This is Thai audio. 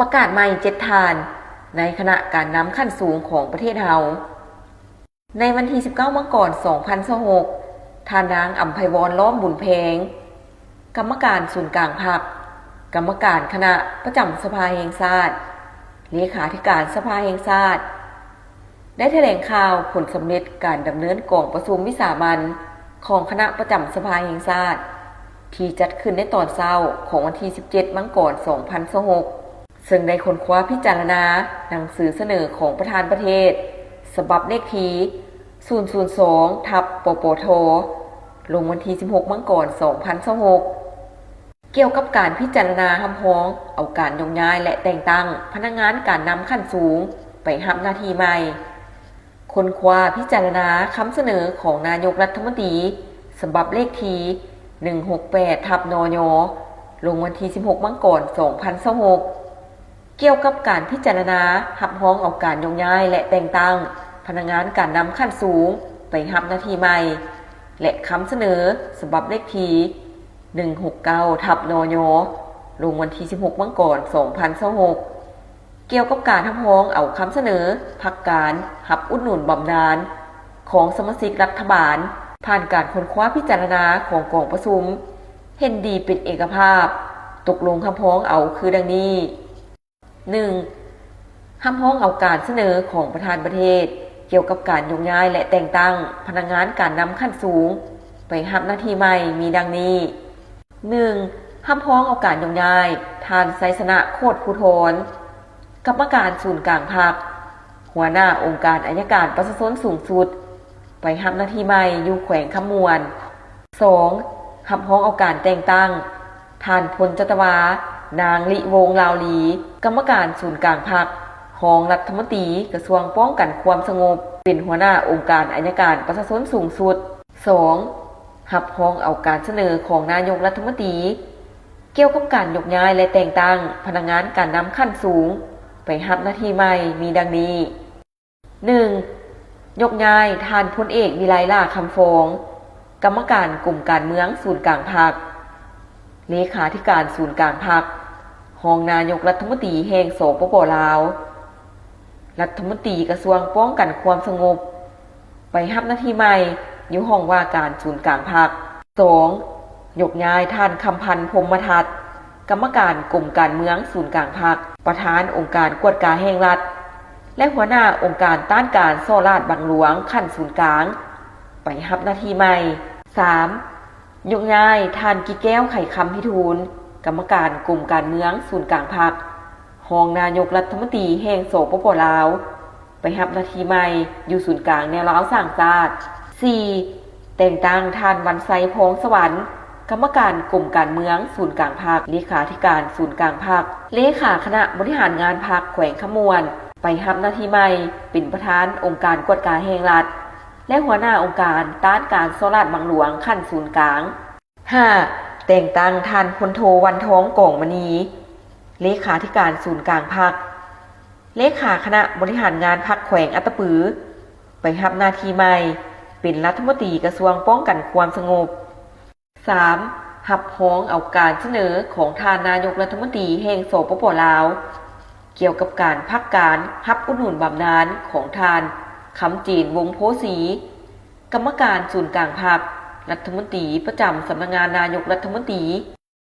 ประกาศใหม่7 ฐานในคณะการนำขั้นสูงของประเทศเฮาในวันที่19 มกราคม 2026ท่านนางอัมไพวร ล้อมบุญเพงกรรมการศูนย์กลางพรรคกรรมการคณะประจำสภาแห่งชาติเลขาธิการสภาแห่งชาติได้แถลงข่าวผลสำเร็จการดำเนินกองประชุมวิสามัญของคณะประจำสภาแห่งชาติที่จัดขึ้นในตอนเช้าของวันที่17 มกราคม 2026ซึ่งได้ค้นคว้าพิจารณาหนังสือเสนอของประธานประเทศฉบับเลขที่002/ปปทลงวันที่16 มกราคม 2026เกี่ยวกับการพิจารณาคำร้องเอาการยกย้ายและแต่งตั้งพนักงานการนำขั้นสูงไปรับหน้าที่ใหม่ค้นคว้าพิจารณาคำเสนอของนายกรัฐมนตรีฉบับเลขที่168/นย.ลงวันที่16 มกราคม 2026เกี่ยวกับการพิจารณารับร้องเอาการยกย้ายและแต่งตั้งพนักงานการนำขั้นสูงไปรับหน้าที่ใหม่และคำเสนอฉบับเลขที่169/นย.ลงวันที่16 มกราคม 2026เกี่ยวกับการรับร้องเอาคำเสนอพักการรับอุดหนุนบำนาญของสมาชิกรัฐบาลผ่านการค้นคว้าพิจารณาของกองประชุมเห็นดีเป็นเอกภาพตกลงคำร้องเอาคือดังนี้ 1. คำร้องเอาการเสนอของประธานประเทศเกี่ยวกับการยกย้ายและแต่งตั้งพนักงานการนำขั้นสูงไปรับหน้าที่ใหม่มีดังนี้ 1. คำร้องเอาการยกย้ายท่านไสสนะโคตรภูธรกรรมการศูนย์กลางพรรคหัวหน้าองค์การอัยการประชาชนสูงสุดไปรับหน้าที่ใหม่อยู่แขวงคำมวน 2. คำร้องเอาการแต่งตั้งท่านพลจัตวานางลิวงศ์ลาวลีกรรมการศูนย์กลางพรรครองรัฐมนตรีกระทรวงป้องกันความสงบเป็นหัวหน้าองค์การอัยการประชาชนสูงสุด 2. รับรองเอาการเสนอของนายกรัฐมนตรีเกี่ยวกับการยกย้ายและแต่งตั้งพนักงานการนำขั้นสูงไปรับหน้าที่ใหม่มีดังนี้ 1. ยกย้ายท่านพลเอกวิไลล่าคำฟองกรรมการกลุ่มการเมืองศูนย์กลางพรรคเลขาธิการศูนย์กลางพรรครองนายกรัฐมนตรีแห่งสปป.ลาวรัฐมนตรีกระทรวงป้องกันความสงบไปรับหน้าที่ใหม่อยู่ห้องว่าการศูนย์กลางพรรค 2. ยกย้ายท่านคำพันธ์พรหมทัศน์กรรมการกลุ่มการเมืองศูนย์กลางพรรคประธานองค์การกวดการแห่งรัฐและหัวหน้าองค์การต้านการโซราชบังหลวงขั้นศูนย์กลางไปรับหน้าที่ใหม่ 3. ยกย้ายท่านกิแก้วไข่คำพิทูลกรรมการกลุ่มการเมืองศูนย์กลางพรรครองนายกรัฐมนตรีแห่งสปป.ลาวไปรับหน้าที่ใหม่อยู่ศูนย์กลางแนวลาวสร้างชาติ 4. แต่งตั้งท่านวันไซพงษ์สวรรค์กรรมการกลุ่มการเมืองศูนย์กลางพรรคเลขาธิการศูนย์กลางพรรคเลขาคณะบริหารงานพรรคแขวงขมวนไปรับหน้าที่ใหม่เป็นประธานองค์การกวดการแห่งรัฐและหัวหน้าองค์การต้านการโซราชบังหลวงขั้นศูนย์กลาง 5. แต่งตั้งท่านพลโทวันทองกองมณีเลขาธิการศูนย์กลางพรรคเลขาคณะบริหารงานพรรคแขวงอัตตปือไปรับหน้าที่ใหม่เป็นรัฐมนตรีกระทรวงป้องกันความสงบ 3. รับร้องเอาการเสนอของท่านนายกรัฐมนตรีแห่งสปป.ลาวเกี่ยวกับการพักการรับอุดหนุนบำนาญของท่านคำจีนวงศ์โพสีกรรมการศูนย์กลางพรรครัฐมนตรีประจำสำนักงานนายกรัฐมนตรี